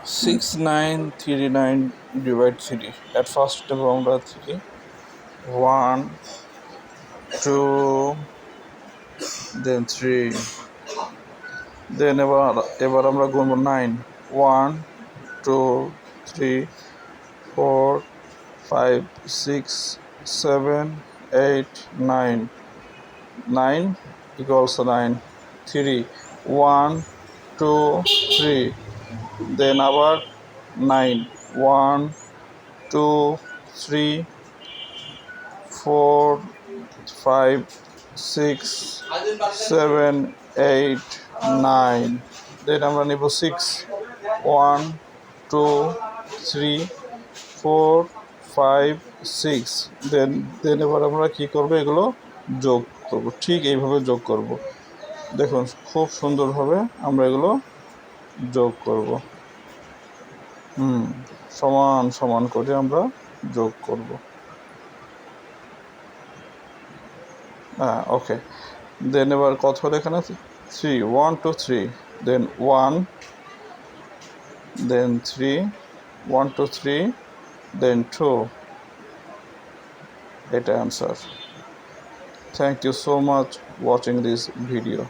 6939 divide 3. At first step আমরা 3 1 2 then 3 then এবার আমরা গুনব 9 1 2 3 4 5 6 7 8 9 9 equals 9 3 1 2 3 then আবার 9 1 2 3 4 5 6 7 8 9 then আমরা নিব 6 1 2 3 4 5 6 then এবার আমরা কি করব এগুলো যোগ করব ঠিক এইভাবে যোগ করব দেখুন খুব সুন্দরভাবে আমরা এগুলো যোগ করব সমান সমান করে আমরা যোগ করব ওকে দেন এবার কত হলো এখানে 3 1 2 3 দেন 1 then 3 1 2 3 then 2 এটা answer thank you so much watching this video